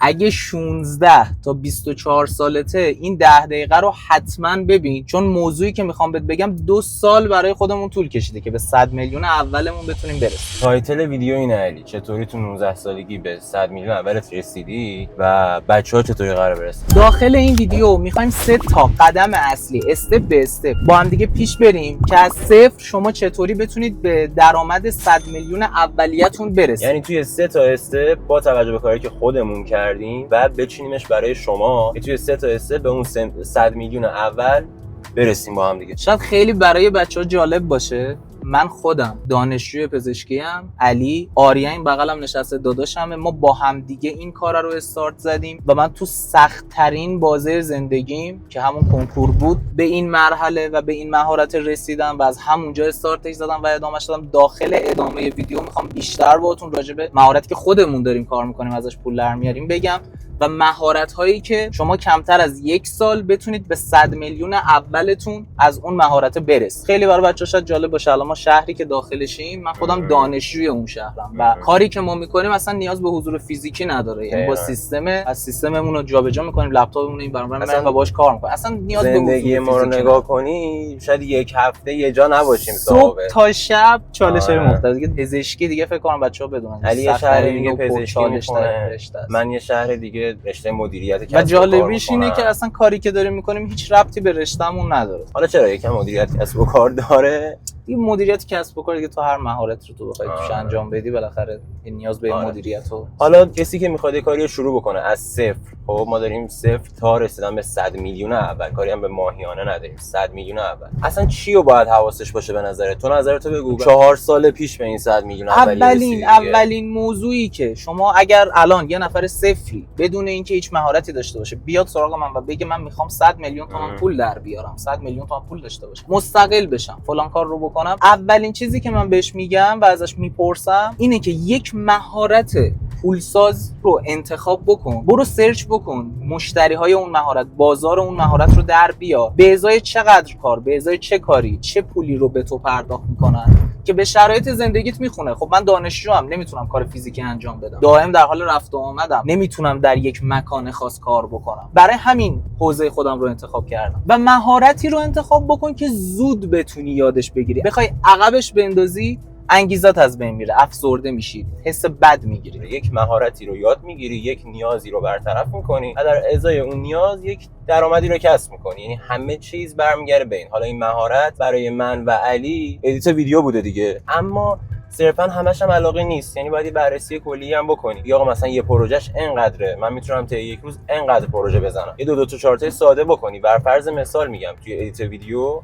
اگه 16 تا 24 سالته این 10 دقیقه رو حتما ببین، چون موضوعی که میخوام بهت بگم 2 سال برای خودمون طول کشیده که به 100 میلیون اولمون بتونیم برسیم. تایتل ویدیو اینه علی، چطوری تو 19 سالگی به 100 میلیون اولت رسیدی و بچه‌ها چطوری قرار برسن. داخل این ویدیو میخوایم 3 تا قدم اصلی استپ به استپ با هم دیگه پیش بریم که از صفر شما چطوری بتونید به درآمد 100 میلیون اولیه‌تون برسید. یعنی توی 3 تا استپ با توجه به کاری که خودمون کردیم و بچینیمش برای شما که توی 3 تا استپ به اون 100 میلیون اول برسیم با هم دیگه. شاید خیلی برای بچه‌ها جالب باشه. من خودم دانشجوی پزشکی ام، علی آریا این بغلم نشسته داداشمه، ما با هم دیگه این کار رو استارت زدیم و من تو سخت ترین بازه زندگیم که همون کنکور بود به این مرحله و به این مهارت رسیدم و از همونجا استارتش زدم و ادامهش دادم. داخل ادامه ویدیو میخوام بیشتر باهاتون راجع به مهارتی که خودمون داریم کار میکنیم ازش پول در میاریم بگم و مهارت هایی که شما کمتر از 1 سال بتونید به 100 میلیون اولتون از اون مهارت برسید. خیلی برای بچه‌ها شاید جالب باشه. الان ما شهری که داخلشیم، من خودم دانشجوی اون شهرم و کاری که ما میکنیم اصلا نیاز به حضور فیزیکی نداره. یعنی با از سیستممون رو جابجا میکنیم، لپتاپمون این برام و باهاش کار میکنیم. اصلا نیاز به زندگی ما رو نگاه کنی شاید 1 هفته یه جا نباشیم صبح تا شب چالش‌های مختلف. دیگه پزشکی دیگه فکر کنم بچه‌ها بدونن. علی یه شهر دیگه پزشکی میکنه، من یه شهر دیگه رشته مدیریت کسب و جالبیش اینه که اصلا کاری که داریم میکنیم هیچ ربطی به رشتهمون نداره. حالا چرا یکم مدیریت کسب و کار داره؟ این مدیریت کسب و کار دیگه تو هر مهارت رو تو بخوای توش انجام بدی بالاخره این نیاز به مدیریت و حالا کسی که میخواد کاری رو شروع بکنه از صفر، خب ما داریم صفر تا رسیدن به 100 میلیون اول، کاری هم به ماهیانه نداریم، 100 میلیون اول اصلا چی رو باید حواسش باشه به نظرت؟ تو نظرتو بگو. 4 سال پیش به این 100 میلیون اولین موضوعی که شما اگر الان یه نفر صفری بدون اینکه هیچ مهارتی داشته باشه بیاد سراغ من و بگه من میخوام 100 میلیون تومان پول در بیارم، 100 میلیون تومان پول داشته باشم، مستقل بشم، فلان کار رو بکنم، اولین چیزی که من بهش میگم و ازش میپرسم اینه که یک مهارت پولساز رو انتخاب بکن، برو سرچ بکن مشتری های اون مهارت، بازار اون مهارت رو در بیار، به ازای چقدر کار، به ازای چه کاری، چه پولی رو به تو پرداخت میکنن که به شرایط زندگیت میخونه. خب من دانشجوام، نمیتونم کار فیزیکی انجام بدم، دائم در حال رفت و آمدم، نمیتونم در یک مکان خاص کار بکنم، برای همین حوزه خودم رو انتخاب کردم. و مهارتی رو انتخاب بکن که زود بتونی یادش بگیری. بخوای عقبش بندازی انگیزات از بین میره، افسرده میشی، حس بد میگیری. یک مهارتی رو یاد میگیری، یک نیازی رو برطرف میکنی و در ازای اون نیاز یک درآمدی رو کسب میکنی. یعنی همه چیز برمیگره به این. حالا این مهارت برای من و علی ادیت ویدیو بوده دیگه، اما صرفا همش هم علاقه نیست. یعنی باید بررسی کلی هم بکنی. یا آقا مثلا یه پروژهش اینقدره، من میتونم تا یک روز اینقدر پروژه بزنم. یه 2 تا 4 تا ساده بکنی. بر فرض مثال میگم توی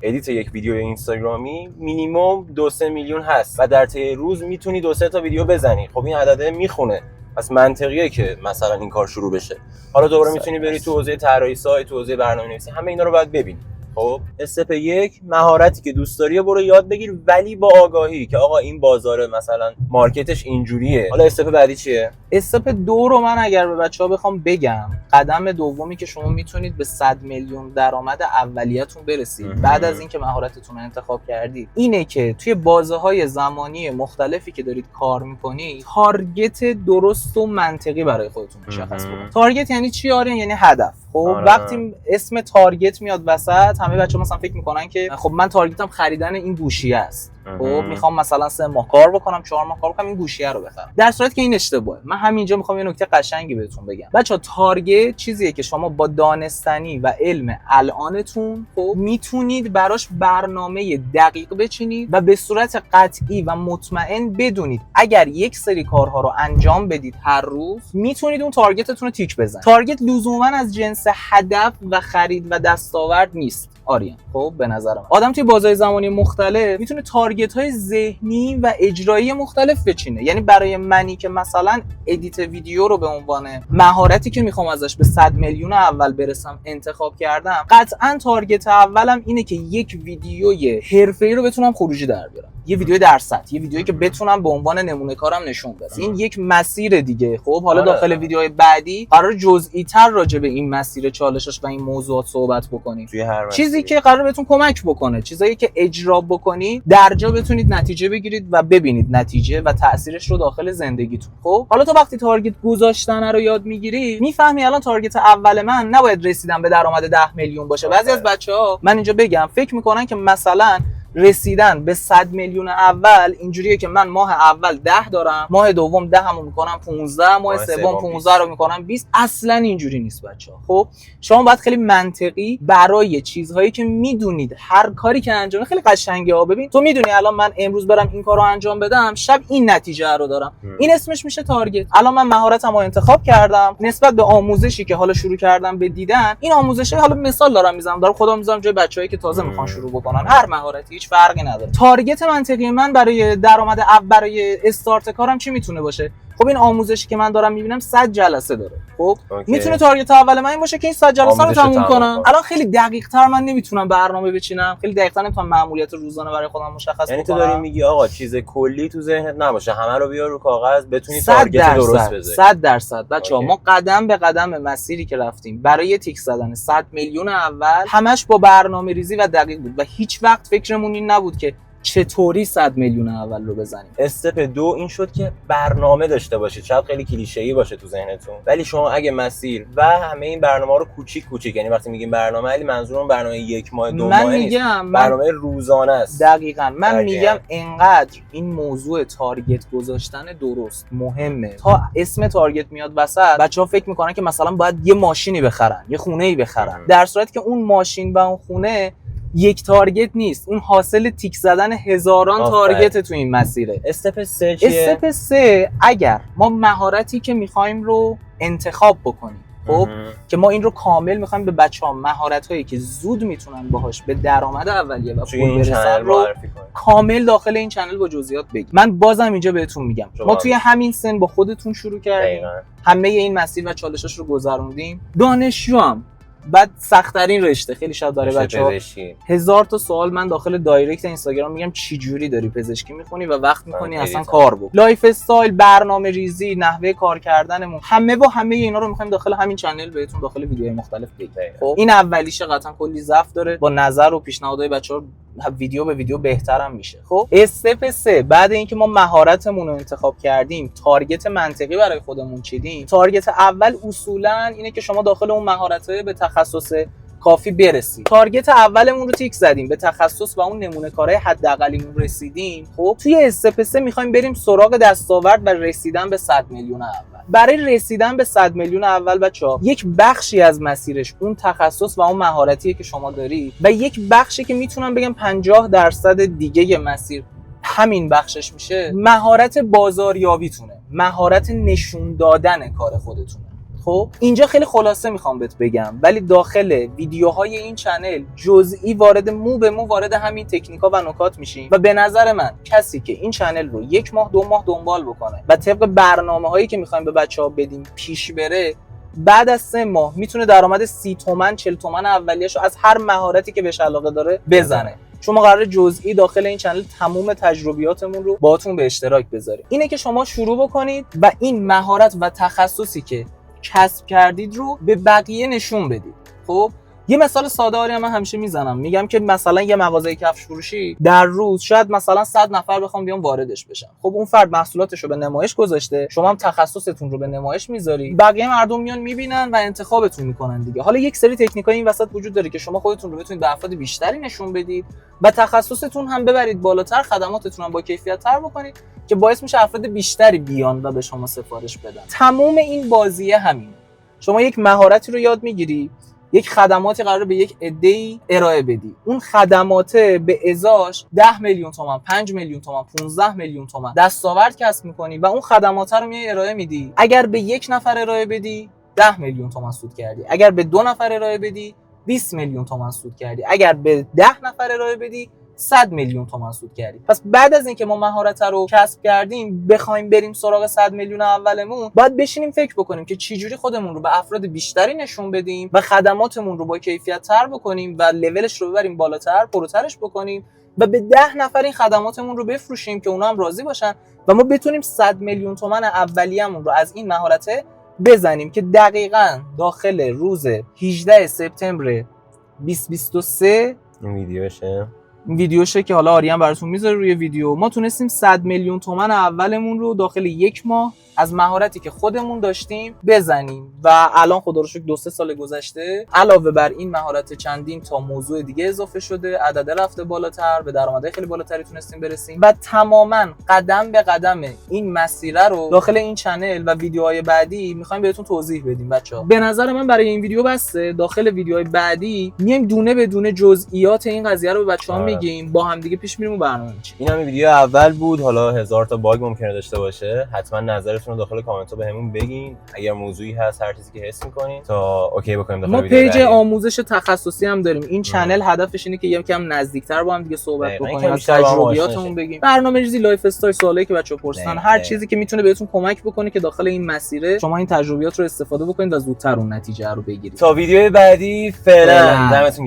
ادیت یک ویدیو اینستاگرامی مینیمم 2-3 میلیون هست و در طی روز میتونی 2-3 تا ویدیو بزنی. خب این عدده میخونه، پس منطقیه که مثلا این کار شروع بشه. حالا دوباره میتونی بری تو حوزه طراحی سایت، تو حوزه برنامه‌نویسی، همه اینا رو باید ببینی. خب استپ 1 مهارتی که دوست داری برو یاد بگیر، ولی با آگاهی که آقا این بازار مثلا مارکتش اینجوریه. حالا استپ بعدی چیه؟ استپ 2 رو من اگر به بچه‌ها بخوام بگم، قدم دومی که شما میتونید به 100 میلیون درآمد اولیه‌تون برسید بعد از اینکه مهارتتون رو انتخاب کردید، اینه که توی بازه‌های زمانی مختلفی که دارید کار می‌کنید تارگت درست و منطقی برای خودتون مشخص کنید. تارگت یعنی چی آرین؟ یعنی هدف. خب وقتی اسم تارگت میاد وسط، همه بچه‌ها مثلا فکر میکنن که خب من تارگتم خریدن این گوشیه است، خب میخوام مثلا 3 ماه کار بکنم، 4 ماه کار بکنم این گوشیه رو بخرم، در صورتی که این اشتباهه. من همینجا میخوام یه نکته قشنگی بهتون بگم. بچه‌ها تارگت چیزیه که شما با دانستنی و علم الانتون خب میتونید براش برنامه دقیق بچینید و به صورت قطعی و مطمئن بدونید اگر یک سری کارها رو انجام بدید هر روز میتونید اون تارگتتون رو تیک بزنید. تارگت لزوما از جنس هدف و خرید و دستاورد نیست آریان. خب به نظر من آدم توی بازار زمانی مختلف میتونه تارگت‌های ذهنی و اجرایی مختلف بچینه. یعنی برای منی که مثلا ادیت ویدیو رو به عنوان مهارتی که میخوام ازش به 100 میلیون اول برسم انتخاب کردم، قطعاً تارگت اولم اینه که یک ویدیوی حرفه‌ای رو بتونم خروجی در بیارم. یه ویدیو درصد، یه ویدیویی که بتونم به عنوان نمونه کارم نشون بدم. این یک مسیر دیگه. خب حالا داخل ویدیوهای بعدی قرار جزئی تر راجع به این مسیر چالشش و این موضوعات صحبت بکنیم. چیزی که قرار بهتون کمک بکنه، چیزایی که اجرا بکنید در جا بتونید نتیجه بگیرید و ببینید نتیجه و تاثیرش رو داخل زندگیتون. خب حالا تو وقتی تارگت گذاشتن رو یاد میگیری، میفهمی الان تارگت اول من نباید رسیدن به درآمد 10 میلیون باشه. بعضی از بچه‌ها من اینجا بگم فکر میکنن که مثلا رسیدن به 100 میلیون اول اینجوریه که من ماه اول 10 دارم، ماه دوم 10 همو میکنم 15، ماه سوم 15 رو میکنم 20. اصلا اینجوری نیست بچه‌ها. خب شما باید خیلی منطقی برای چیزهایی که میدونید هر کاری که انجام خیلی قشنگه ها. ببین تو میدونی الان من امروز برم این کارو انجام بدم، شب این نتیجه رو دارم. این اسمش میشه تارگت. الان من مهارتمو انتخاب کردم نسبت به آموزشی که حالا شروع کردم به دیدن. این آموزشه حالا مثال دارم میزنم، دارم خودم میذارم جای بچه‌ای که تازه میخوان شروع بکنن. هر مهارتی هیچ فرقی نداره. تارگت منطقی من برای درآمد برای استارت کارم چی میتونه باشه؟ خب این آموزشی که من دارم میبینم 100 جلسه داره. خب میتونه تارگت اول من این باشه که این 100 جلسه رو تموم کنم. الان خیلی دقیق تر من نمیتونم برنامه بچینم، خیلی دقیق تر نمیتونم مأموریت روزانه برای خودم مشخص کنم. یعنی تو داری میگی آقا چیز کلی تو ذهنت نباشه، همه رو بیار رو کاغذ، بتونی تارگت درست بذاری. 100% بچه‌ها ما قدم به قدم مسیری که رفتیم برای تیک زدن 100 میلیون اول همش با برنامه‌ریزی و دقیق بود و هیچ وقت فکرمون این نبود که چطوری 100 میلیون اول رو بزنیم. استپ 2 این شد که برنامه داشته باشید. شاید خیلی کلیشه‌ای باشه تو ذهنتون، ولی شما اگه مسیر و همه این برنامه‌ها رو کوچیک یعنی وقتی میگیم برنامه، علی منظورم برنامه 1 ماه 2 ماه نیست، برنامه روزانه است. دقیقاً من میگم انقدر این موضوع تارگت گذاشتن درست مهمه. تا اسم تارگت میاد وسط بچه‌ها فکر میکنن که مثلا باید یه ماشینی بخرن، یه خونه‌ای بخرن، در صورتی که اون ماشین و اون خونه یک تارگت نیست، اون حاصل تیک زدن هزاران تارگت تو این مسیره. استپ 3 چیه؟ استپ 3 اگر ما مهارتی که میخوایم رو انتخاب بکنیم، خب که ما این رو کامل میخوایم به بچه‌ها مهارت‌هایی که زود میتونن باهاش به درآمد اولیه و پول برسن رو کامل داخل این چنل با جزئیات بگیم. من بازم اینجا بهتون میگم ما توی همین سن با خودتون شروع کردیم، همه این مسیر و چالشاش رو گذروندیم. دانشجوام بعد سخت‌ترین رشته خیلی شاید داره بچه‌ها 1000 تا سوال من داخل دایرکت اینستاگرام میگم چی جوری داری پزشکی میخونی و وقت میکنی اصلا کار بکن. لایف استایل، برنامه‌ریزی، نحوه کار کردنمون، همه اینا رو میخوایم داخل همین چنل بهتون داخل ویدیوهای مختلف بگیم. خب این اولیشه قطعا کلی ضعف داره، با نظر و پیشنهادهای بچه‌ها ویدیو به ویدیو بهترم میشه. خب استپ 3 بعد اینکه ما مهارتمون رو انتخاب کردیم، تارگت منطقی برای خودمون چیدیم، تارگت اول اصولا اینه که شما داخل اون مهارت‌های به تخصص کافی برسید. تارگت اولمون رو تیک زدیم، به تخصص و اون نمونه کارهای حداقلیمون رسیدیم. خب توی استپ 3 می‌خوایم بریم سراغ دستاورد و رسیدن به 100 میلیون اول. برای رسیدن به 100 میلیون اول بچه‌ها یک بخشی از مسیرش اون تخصص و اون مهارتیه که شما داری و یک بخشی که میتونم بگم 50% دیگه مسیر همین بخشش میشه مهارت بازاریابیتونه، مهارت نشون دادن کار خودتونه. خب اینجا خیلی خلاصه میخوام بهت بگم، ولی داخل ویدیوهای این چنل جزئی وارد مو به مو وارد همین تکنیکا و نکات میشیم و به نظر من کسی که این چنل رو 1 ماه 2 ماه دنبال بکنه و طبق برنامه‌هایی که میخوایم به بچه‌ها بدیم پیش بره، بعد از 3 ماه میتونه درآمد 30 تومن 40 تومن اولیه‌شو از هر مهارتی که بهش علاقه داره بزنه. چون ما قراره جزئی داخل این چنل تمام تجربیاتمون رو باهاتون به اشتراک بذاریم. اینه که شما شروع بکنید و این مهارت و تخصصی که کسب کردید رو به بقیه نشون بدید. خب یه مثال ساده آری من همیشه میزنم، میگم که مثلا یه مغازه کفش فروشی در روز شاید مثلا 100 نفر بخوام بیان واردش بشن. خب اون فرد محصولاتش رو به نمایش گذاشته، شما هم تخصصتون رو به نمایش میذاری، بقیه مردم میان میبینن و انتخابتون میکنن دیگه. حالا یک سری تکنیکای این وسط وجود داره که شما خودتون رو بتونید به افراد بیشتری نشون بدید و تخصصتون هم ببرید بالاتر، خدماتتون هم با کیفیت‌تر بکنید که باعث میشه افراد بیشتری بیان و به شما سفارش بدن. تمام این بازیه همین. شما یک مهارتی رو یاد میگیری، یک خدماتی قراره به یک عده‌ای ارائه بدی، اون خدمات به ازاش 10 میلیون تومان، 5 میلیون تومان، 15 میلیون تومان دستاورد کسب می‌کنی و اون خدمات رو میای ارائه میدی. اگر به یک نفر ارائه بدی 10 میلیون تومان سود کردی، اگر به 2 نفر ارائه بدی 20 میلیون تومان سود کردی، اگر به 10 نفر ارائه بدی 100 میلیون تومان سود کردیم. پس بعد از اینکه ما مهارت رو کسب کردیم بخوایم بریم سراغ 100 میلیون اولمون، باید بشینیم فکر بکنیم که چجوری خودمون رو به افراد بیشتری نشون بدیم و خدماتمون رو با کیفیت تر بکنیم و لولش رو ببریم بالاتر، پروترش بکنیم و به 10 نفر این خدماتمون رو بفروشیم که اونا هم راضی باشن و ما بتونیم 100 میلیون تومان اولیه‌مون رو از این مهارت بزنیم که دقیقاً داخل روز 18 سپتامبر 2023 این ویدیوشه که حالا آریان براتون میذاره روی ویدیو، ما تونستیم 100 میلیون تومان اولمون رو داخل 1 ماه از مهارتی که خودمون داشتیم بزنیم و الان خدا رو شکر 2-3 سال گذشته علاوه بر این مهارت چندین تا موضوع دیگه اضافه شده، عدد رفته بالاتر، به درآمدهای خیلی بالاتری تونستیم برسیم و تماما قدم به قدم این مسیر رو داخل این چنل و ویدیوهای بعدی می‌خوایم بهتون توضیح بدیم بچه‌ها. به نظر من برای این ویدیو بسته. داخل ویدیوهای بعدی میایم دونه به دونه جزئیات این قضیه رو به بچه‌ها میگیم، با هم دیگه پیش میریم و برنامه می‌چینیم. این هم ویدیو اول بود، حالا 1000 تا باگ ممکنه داشته باشه. حتما نظرتون رو داخل کامنت ها بهمون بگین. اگر موضوعی هست هر چیزی که حس می‌کنین تا اوکی بکنیم داخل ما ویدیو. پیج آموزش تخصصی هم داریم. این چنل هدفش اینه که یکم نزدیکتر با هم دیگه صحبت بکنیم، از تجربیاتمون بگیم، برنامه‌ریزی، لایف استایل، سوالایی که بچه‌ها پرسیدن، هر چیزی که میتونه بهتون کمک بکنه که داخل این مسیر شما این تجربیات رو استفاده بکنید و زودتر اون نتیجه رو بگیرید. تا ویدیو بعدی فعلا دمتون